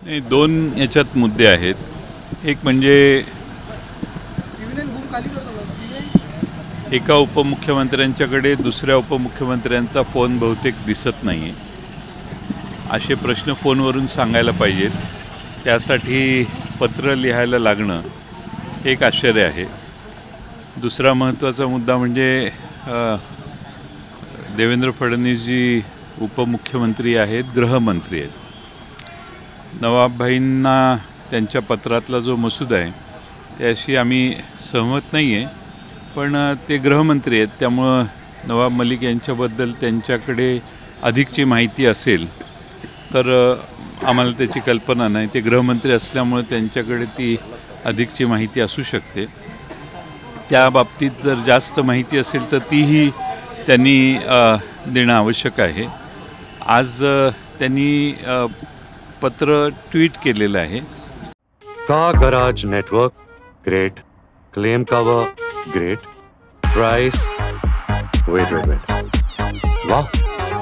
नाही, दोन याच्यात मुद्दे आहेत. एक म्हणजे एका उपमुख्यमंत्र्यांच्याकडे दुसऱ्या उपमुख्यमंत्र्यांचा फोन बहुतेक दिसत नाही आहे. असे प्रश्न फोनवरून सांगायला पाहिजेत. त्यासाठी पत्र लिहायला लागणं एक आश्चर्य आहे. दुसरा महत्त्वाचा मुद्दा म्हणजे देवेंद्र फडणवीसजी उपमुख्यमंत्री आहेत, गृहमंत्री आहेत. नवाबभाईंना त्यांच्या पत्रातला जो मसुदा आहे त्याशी आम्ही सहमत नाही आहे, पण ते गृहमंत्री आहेत. त्यामुळं नवाब मलिक यांच्याबद्दल त्यांच्याकडे अधिकची माहिती असेल तर आम्हाला त्याची कल्पना नाही. ते गृहमंत्री असल्यामुळे त्यांच्याकडे ती अधिकची माहिती असू शकते. त्या बाबतीत जर जास्त माहिती असेल तर तीही त्यांनी देणं आवश्यक आहे. आज त्यांनी पत्र ट्वीट केलेलं आहे. Car garage network great, claim cover great, price wait वाह,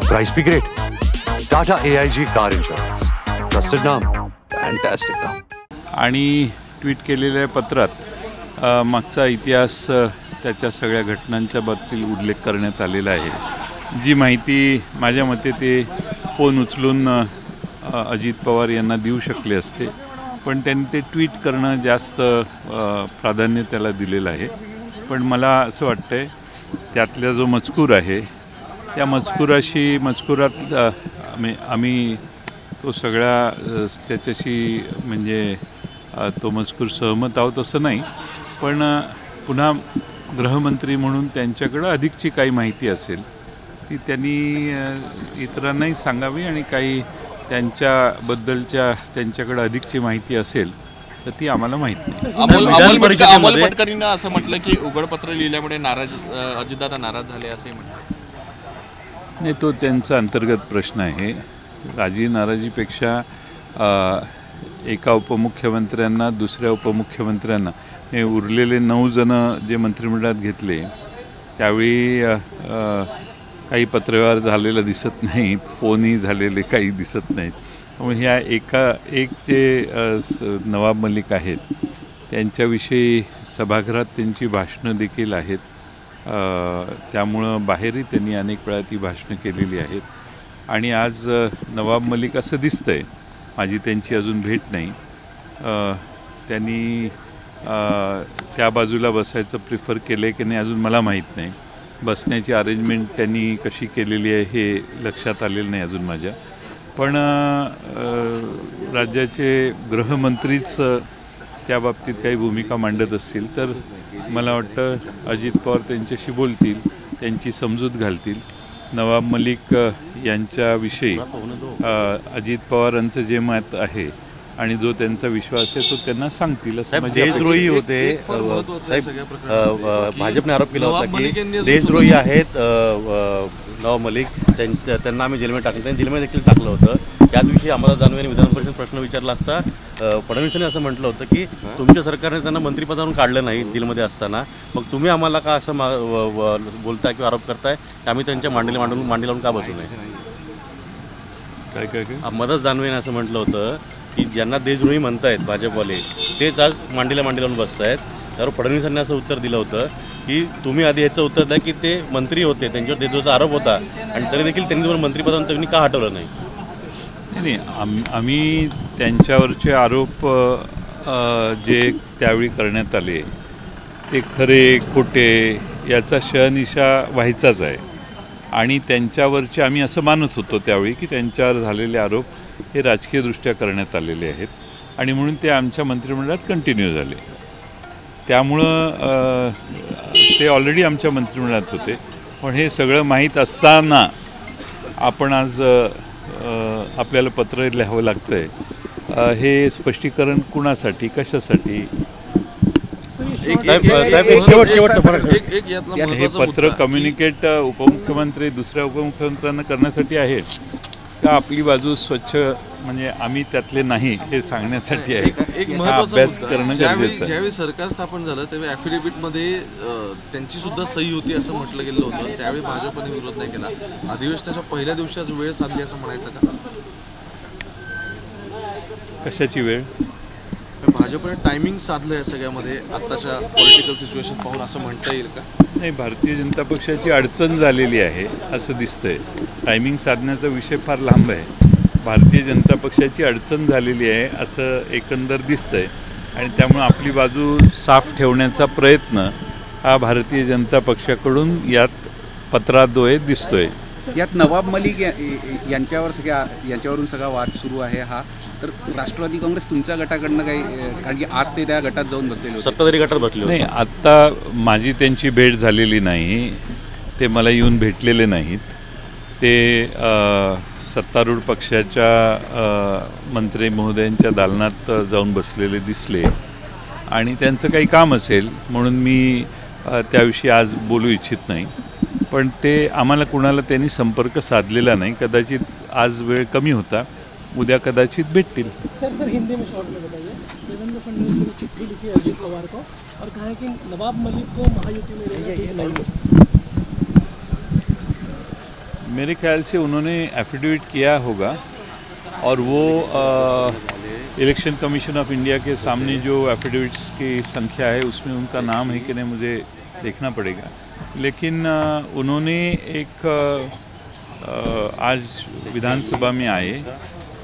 प्राइस भी great. Tata AIG car insurance, trusted नाम, फॅन्टॅस्टिक नाम. आणि ट्वीट केलेल्या पत्रात मागचा इतिहास, त्याच्या सगळ्या घटनांच्या बाबतीत उल्लेख करण्यात आलेला आहे. जी माहिती माझ्या मते ते फोन उचलून अजित पवार यांना देऊ शकले असते, पण त्यांनी ते ट्वीट करणं जास्त प्राधान्य त्याला दिलेलं आहे. पण मला असं वाटतंय त्यातला जो मजकूर आहे त्या मजकुरात आम्ही तो सगळा त्याच्याशी म्हणजे तो मजकूर सहमत आहोत असं नाही. पण पुन्हा गृहमंत्री म्हणून त्यांच्याकडं अधिकची काही माहिती असेल ती त्यांनी इतरांनाही सांगावी, आणि काही त्यांच्याबद्दलच्या त्यांच्याकडे अधिकची माहिती असेल तर ती आम्हाला माहीत नाही. अमोल पटकरींना असं म्हटलं की उघडपत्र लिहिल्यामुळे अजितदादा नाराज झाले असंही म्हटलं. नाही, तो त्यांचा अंतर्गत प्रश्न आहे. राजी नाराजीपेक्षा एका उपमुख्यमंत्र्यांना दुसऱ्या उपमुख्यमंत्र्यांना हे उरलेले 9 जण जे मंत्रिमंडळात घेतले त्यावेळी काही पत्रव्यवहार झालेला दिसत नाही, फोनही झालेले काही दिसत नाहीत. त्यामुळे ह्या एक जे नवाब मलिक आहेत त्यांच्याविषयी सभागृहात त्यांची भाषणं देखील आहेत. त्यामुळं बाहेरही त्यांनी अनेक वेळा ती भाषणं केलेली आहेत. आणि आज नवाब मलिक असं दिसतंय, माझी त्यांची अजून भेट नाही, त्यांनी त्या बाजूला बसायचं प्रिफर केलं आहे की नाही अजून मला माहीत नाही. बसण्याची अरेंजमेंट त्यांनी कशी केलेली आहे हे लक्षात आलेलं नाही अजून माझ्या. पण राज्याचे गृहमंत्रीच त्या बाबतीत काही भूमिका मांडत असतील तर मला वाटतं अजित पवार त्यांच्याशी बोलतील, त्यांची समजूत घालतील. नवाब मलिक यांच्याविषयी अजित पवारांचं जे मत आहे आणि जो त्यांचा विश्वास आहे तो त्यांना सांगतील असं. देशद्रोही होते भाजपने आरोप केला होता की देशद्रोही आहेत नवाब मलिक, त्यांना आम्ही जेलमध्ये टाकलं, त्यांनी जेलमध्ये देखील टाकलं होतं. याच विषयी आम्हाला दानवे यांनी विधान परिषदेत प्रश्न विचारला असता फडणवीसांनी असं म्हटलं होतं की तुमच्या सरकारने त्यांना मंत्रिपदावरून काढलं नाही जेलमध्ये असताना, मग तुम्ही आम्हाला का असं बोलताय किंवा आरोप करताय की आम्ही त्यांच्या मांडी लावून का बसू नये. काय मदत दानवे यांनी असं म्हटलं होतं की ज्यांना देशद्रोही म्हणतायत भाजपवाले तेच आज मांडीला लावून बसत आहेत. त्यावर फडणवीसांनी असं उत्तर दिलं होतं की तुम्ही आधी याचं उत्तर द्या की ते मंत्री होते, त्यांच्यावर देशद्रोहाचा आरोप होता आणि तरी देखील त्यांनी तुम्हाला मंत्रिपदावरून त्यांनी का हटवलं नाही. नाही, आम्ही त्यांच्यावरचे आरोप जे त्यावेळी करण्यात आले ते खरे खोटे याचा शहनिशा व्हायचाच आहे. आणि त्यांच्यावरचे आम्ही असं मानत होतो त्यावेळी की त्यांच्यावर झालेले आरोप हे राजकीयदृष्ट्या करण्यात आलेले आहेत आणि म्हणून ते आमच्या मंत्रिमंडळात कंटिन्यू झाले. त्यामुळं ते ऑलरेडी आमच्या मंत्रिमंडळात होते. पण हे सगळं माहीत असताना आपण आज आपल्याला पत्र लिहावं लागतं आहे. हे स्पष्टीकरण कुणासाठी, कशासाठी? हे पत्र कम्युनिकेट उपमुख्यमंत्री दुसऱ्या उपमुख्यमंत्र्यांना करण्यासाठी आहे का आपली बाजू स्वच्छ म्हणजे आम्ही त्यातले नाही हे सांगण्यासाठी आहे? अभ्यास करणं गरजेचं आहे. ज्यावेळी सरकार स्थापन झालं त्यावेळी ॲफिडेव्हिटमध्ये त्यांची सुद्धा सही होती असं म्हटलं गेलं होतं. त्यावेळी भाजपने विरोध नाही केला. अधिवेशनाच्या पहिल्या दिवसाच वेळ साधली असं म्हणायचं का? कशाची वेळ? भाजपने टायमिंग साधलं या सगळ्यामध्ये आत्ताच्या पॉलिटिकल सिच्युएशन पाहून असं म्हणता येईल का? नाही, भारतीय जनता पक्षाची अडचण झालेली आहे असं दिसतंय. टायमिंग साधण्याचा विषय फार लांब आहे. भारतीय जनता पक्षाची अडचण झालेली आहे असं एकंदर दिसतंय आणि त्यामुळे आपली बाजू साफ ठेवण्याचा प्रयत्न हा भारतीय जनता पक्षाकडून यात पत्राद्वये दिसतोय. यात नवाब मलिक यांच्यावरून सगळा वाद सुरू आहे हा. तर राष्ट्रवादी काँग्रेस तुमच्या गटाकडनं काही, कारण की आज ते त्या गटात जाऊन बसलेले होते, सत्ताधारी गटात बसले नाही, आत्ता माझी त्यांची भेट झालेली नाही. ते मला येऊन भेटलेले नाहीत. ते सत्तारूढ पक्षाच्या मंत्री महोदयांच्या दालनात जाऊन बसलेले दिसले आणि त्यांचं काही काम असेल म्हणून मी त्याविषयी आज बोलू इच्छित नाही. पण ते आम्हाला कुणाला त्यांनी संपर्क साधलेला नाही. कदाचित आज वेळ कमी होता, उद्या कदाचित भेटतील. सर हिंदी में शॉर्ट में बताइए. देवेंद्र फडणवीस ने चिट्ठी लिखी अजीत पवार को और कहा है कि नवाब मलिक को महायुति में रहना ठीक नहीं है. मेरे ख्याल से उन्होंने एफिडेविट किया होगा और वो इलेक्शन कमीशन ऑफ इंडिया के सामने जो एफिडेविट्स की संख्या है उसमें उनका नाम है कि नहीं मुझे देखना पड़ेगा. लेकिन उन्होंने एक आज विधानसभा में आए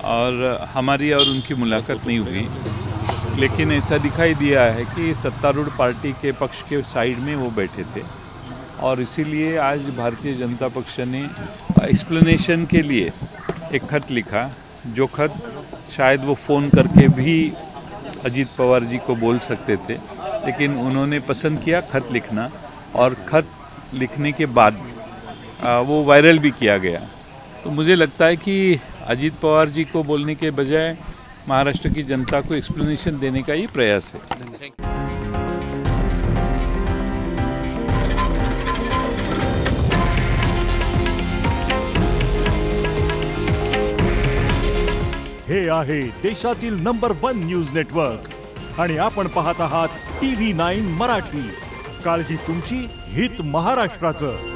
और हमारी और उनकी मुलाकात नहीं हुई, लेकिन ऐसा दिखाई दिया है कि सत्तारूढ़ पार्टी के पक्ष के साइड में वो बैठे थे और इसीलिए आज भारतीय जनता पक्ष ने एक्सप्लेनेशन के लिए एक खत लिखा, जो खत शायद वो फ़ोन करके भी अजीत पवार जी को बोल सकते थे, लेकिन उन्होंने पसंद किया खत लिखना और खत लिखने के बाद वो वायरल भी किया गया. तो मुझे लगता है कि अजीत पवार जी को बोलने के बजाय महाराष्ट्र की जनता को एक्सप्लेनेशन देने का ये प्रयास है. हे आहे देशातील नंबर 1 न्यूज नेटवर्क आणि आपण पाहत आहात TV9 मराठी. काळजी तुमची, हित महाराष्ट्राचं.